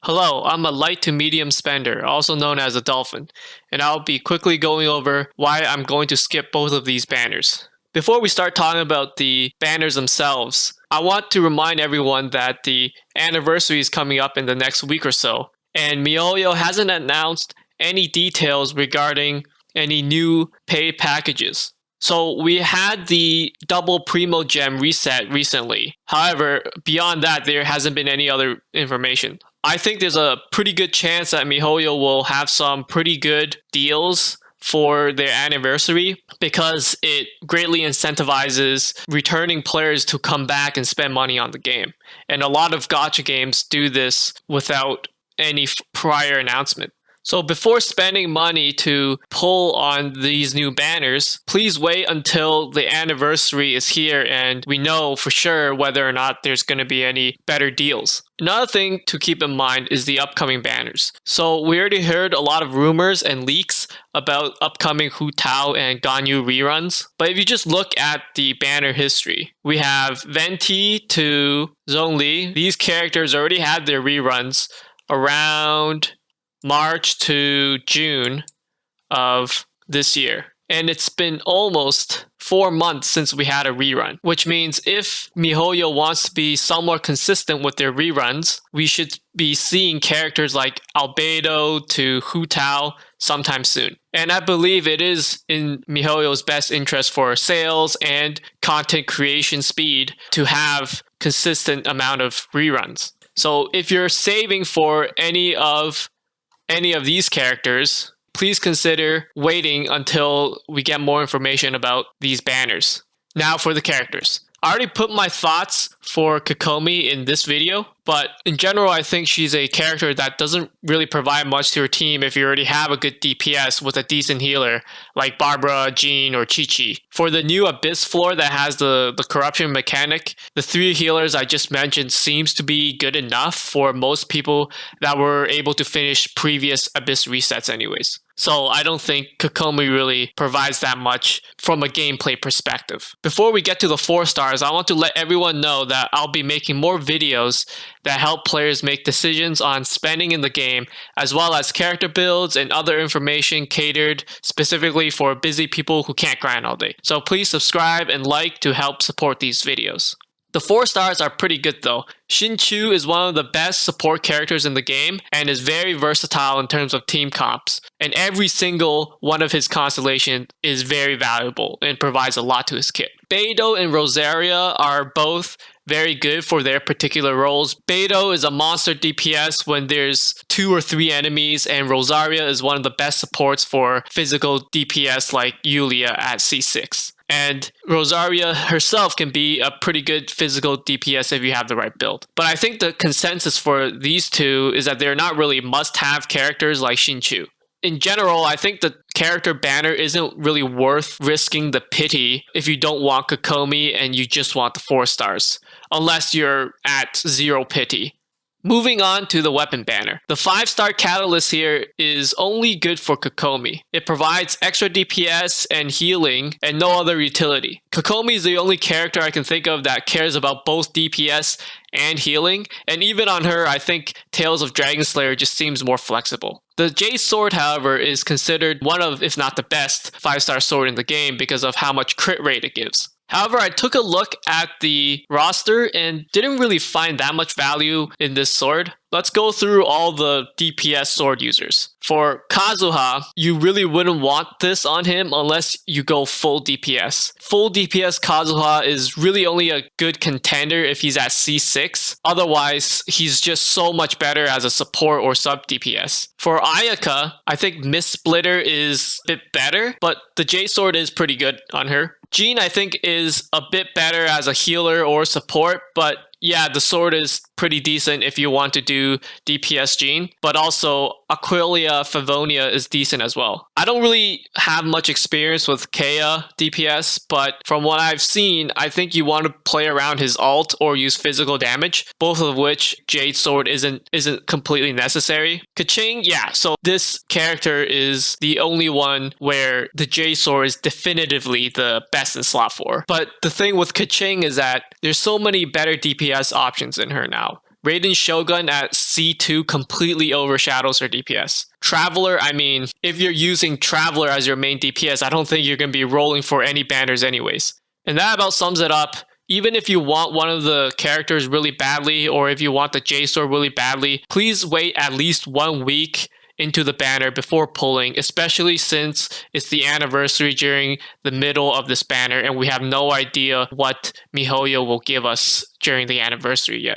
Hello, I'm a light to medium spender, also known as a dolphin, and I'll be quickly going over why I'm going to skip both of these banners. Before we start talking about the banners themselves, I want to remind everyone that the anniversary is coming up in the next week or so, and MiHoYo hasn't announced any details regarding any new paid packages. So we had the double Primo Gem reset recently. However, beyond that, there hasn't been any other information. I think there's a pretty good chance that MiHoYo will have some pretty good deals for their anniversary because it greatly incentivizes returning players to come back and spend money on the game. And a lot of gacha games do this without any prior announcement. So before spending money to pull on these new banners, please wait until the anniversary is here and we know for sure whether or not there's going to be any better deals. Another thing to keep in mind is the upcoming banners. So we already heard a lot of rumors and leaks about upcoming Hu Tao and Ganyu reruns. But if you just look at the banner history, we have Venti to Zhongli. These characters already had their reruns around March to June of this year. And it's been almost 4 months since we had a rerun, which means if MiHoYo wants to be somewhat consistent with their reruns, we should be seeing characters like Albedo to Hu Tao sometime soon. And I believe it is in MiHoYo's best interest for sales and content creation speed to have consistent amount of reruns. So if you're saving for any of these characters, please consider waiting until we get more information about these banners. Now for the characters. I already put my thoughts for Kokomi in this video, but in general, I think she's a character that doesn't really provide much to your team if you already have a good DPS with a decent healer like Barbara, Jean, or Chi-Chi. For the new Abyss floor that has the corruption mechanic, the 3 healers I just mentioned seems to be good enough for most people that were able to finish previous Abyss resets anyways. So I don't think Kokomi really provides that much from a gameplay perspective. Before we get to the 4 stars, I want to let everyone know that I'll be making more videos that help players make decisions on spending in the game, as well as character builds and other information catered specifically for busy people who can't grind all day. So please subscribe and like to help support these videos. The 4 stars are pretty good though. Xinqiu is one of the best support characters in the game and is very versatile in terms of team comps. And every single one of his constellations is very valuable and provides a lot to his kit. Beidou and Rosaria are both very good for their particular roles. Beidou is a monster DPS when there's 2 or 3 enemies, and Rosaria is one of the best supports for physical DPS like Yulia at C6. And Rosaria herself can be a pretty good physical DPS if you have the right build. But I think the consensus for these two is that they're not really must-have characters like Xinqiu. In general, I think the character banner isn't really worth risking the pity if you don't want Kokomi and you just want the 4 stars, unless you're at 0 pity. Moving on to the weapon banner. The 5-star catalyst here is only good for Kokomi. It provides extra DPS and healing and no other utility. Kokomi is the only character I can think of that cares about both DPS and healing, and even on her, I think Tales of Dragon Slayer just seems more flexible. The Jade Sword, however, is considered one of, if not the best, 5-star sword in the game because of how much crit rate it gives. However, I took a look at the roster and didn't really find that much value in this sword. Let's go through all the DPS sword users. For Kazuha, you really wouldn't want this on him unless you go full DPS. Full DPS Kazuha is really only a good contender if he's at C6. Otherwise, he's just so much better as a support or sub DPS. For Ayaka, I think Mist Splitter is a bit better, but the Jade Sword is pretty good on her. Jean, I think, is a bit better as a healer or support, but yeah, the sword is pretty decent if you want to do DPS Jean, but also Aquilia Favonia is decent as well. I don't really have much experience with Kea DPS, but from what I've seen, I think you want to play around his ult or use physical damage, both of which Jade Sword isn't completely necessary. Kaching, yeah, so this character is the only one where the Jade Sword is definitively the best in slot 4. But the thing with Kaching is that there's so many better DPS options in her now. Raiden Shogun at C2 completely overshadows her DPS. Traveler, I mean, if you're using Traveler as your main DPS, I don't think you're going to be rolling for any banners anyways. And that about sums it up. Even if you want one of the characters really badly, or if you want the J-Sword really badly, please wait at least 1 week into the banner before pulling, especially since it's the anniversary during the middle of this banner and we have no idea what MiHoYo will give us during the anniversary yet.